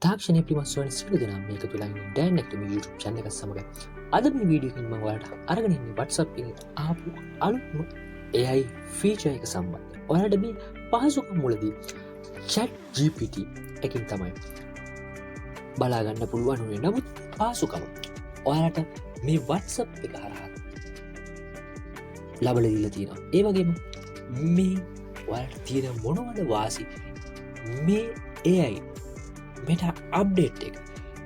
තාක්ෂණය පිළිබඳ සොයන සියලු දෙනා මේක තුලින් ඩෑන් ඇක්ටමි YouTube channel එක සමග අද මේ වීඩියෝ එකකින් මම ඔයාලට අරගෙන ඉන්නේ WhatsApp එකේ ආපු අලුත්ම AI feature එක සම්බන්ධව. ඔයාලට මේ පහසුකම් මුලදී chat GPT එකකින් තමයි බලා ගන්න පුළුවන් වෙන්නේ. නමුත් පහසුකම ඔයාලට මේ WhatsApp එක හරහා ලබලා දීලා තියෙනවා. ඒ වගේම මේ ඔයාලට තියෙන මොනවද වාසි මේ AI මෙටා අප්ඩේට් එක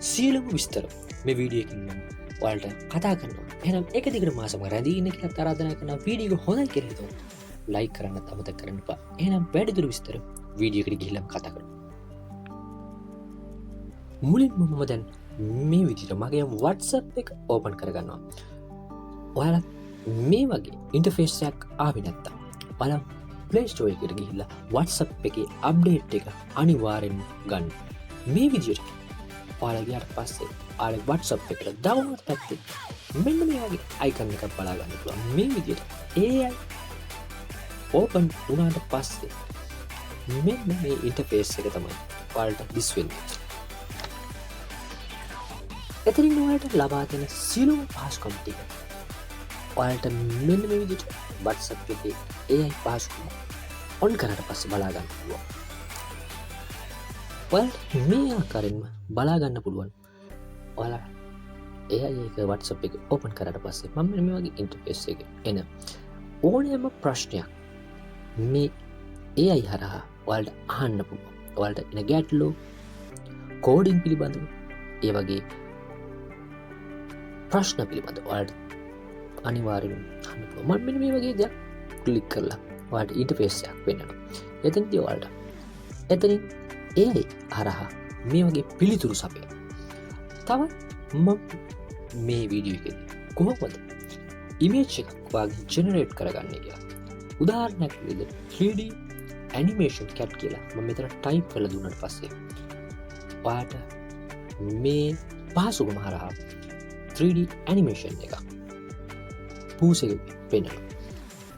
සියලුම විස්තර මේ වීඩියෝ එකකින් මම ඔයාලට කතා කරනවා. එහෙනම් එක දිගට මාසම රැඳී ඉන්න කියලා ආරාධනා කරනවා. වීඩියෝ එක හොඳයි කියලා හිතුවොත් ලයික් කරන්න අමතක කරන්න එපා. එහෙනම් වැඩිදුර විස්තර වීඩියෝ එකට ගිහිල්ලා කතා කරමු. මුලින්ම මම දැන් මේ විදිහට මගේ WhatsApp එක ඕපන් කරගන්නවා. ඔයාලා මේ වගේ ඉන්ටර්ෆේස් එකක් ආවේ නැත්තම් ඔයාලා Play Store එකට ගිහිල්ලා WhatsApp එකේ අප්ඩේට් එක අනිවාර්යෙන්ම ගන්න. මේ විදිහට ඔයාලා ගියාට පස්සේ ඔයාලා WhatsApp එකට ඩවුන්ලෝඩ් පැත්තේ මෙන්න මේ වගේ අයිකන් එකක් බලා ගන්න පුළුවන්. මේ විදිහට AI ඕපන් වුණාට පස්සේ මෙන්න මේ ඉන්ටර්ෆේස් එක තමයි ඔයාලට දිස් වෙන්නේ. එතනින් ඔයාලට ලබා දෙන සියලුම පහසුකම් ටික ඔයාලට මෙන්න මේ විදිහට WhatsApp එකේ AI පහසුකම් ඔන් කරලා පස්සේ බලා ගන්න පුළුවන්. ඔයාලට මේ ආකාරයෙන්ම බලා ගන්න පුළුවන්. ඔයාලා AI එක WhatsApp එක ඕපන් කරලා පස්සේ මම මෙන්න මේ වගේ ඉන්ටර්ෆේස් එකක එන ඕනෑම ප්‍රශ්නයක් මේ AI හරහා ඔයාලට අහන්න පුළුවන්. ඔයාලට එන ගැටලු කෝඩින් පිළිබඳව ඒ වගේ ප්‍රශ්න පිළිබඳව ඔයාලට අනිවාර්යෙන්ම අහන්න පුළුවන්. මම මෙන්න මේ වගේ දෙයක් ක්ලික් කරලා ඔයාලට ඉන්ටර්ෆේස් එකක් වෙනවා. එතනදී ඔයාලට එතනින් AI හරහා මේ වගේ පිළිතුරු සපයන. තවත් මම මේ වීඩියෝ එකේදී කොහොමද ඉමේජ් එකක් වාගේ ජෙනරේට් කරගන්නේ කියලා. උදාහරණයක් විදිහට 3D animation cat කියලා මම මෙතන ටයිප් කරලා දුන්නාට පස්සේ ඔයාලට මේ පහසුකම හරහා 3D animation එක පූසෙක වෙනවා.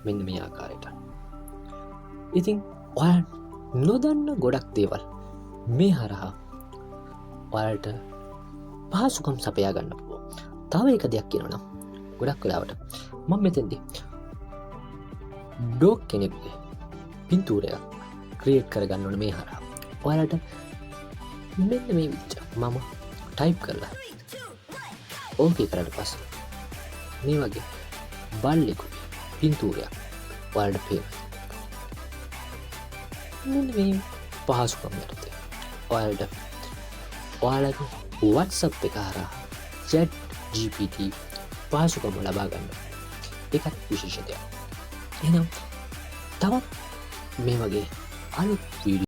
මෙන්න මේ ආකාරයට. ඉතින් ඔයාලා නොදන්න ගොඩක් දේවල් මේ හරහා ඔයාලට පහසුකම් සපයා ගන්න පුළුවන්. තව එක දෙයක් කියනවා නම් ගොඩක් වෙලාවට මම මෙතෙන්දී ඩොග් කෙනෙක්ගේ පින්තූරයක් ක්‍රියේට් කරගන්න ඕන මේ හරහා. ඔයාලට මෙන්න මේ විදිහට මම ටයිප් කරලා ඕකේ කරලා පස්සේ මේ වගේ බල්ලෙකුගේ පින්තූරයක් ඔයාලට පේනවා. මෙන්න මේ පහසුකම් යටතේ ඔයාලට ඔයාලගේ WhatsApp එක හරහා chat GPT පහසුකම් ලබා ගන්න එකත් විශේෂ දෙයක්. එහෙනම් තවත් මේ වගේ අලුත් වීඩියෝ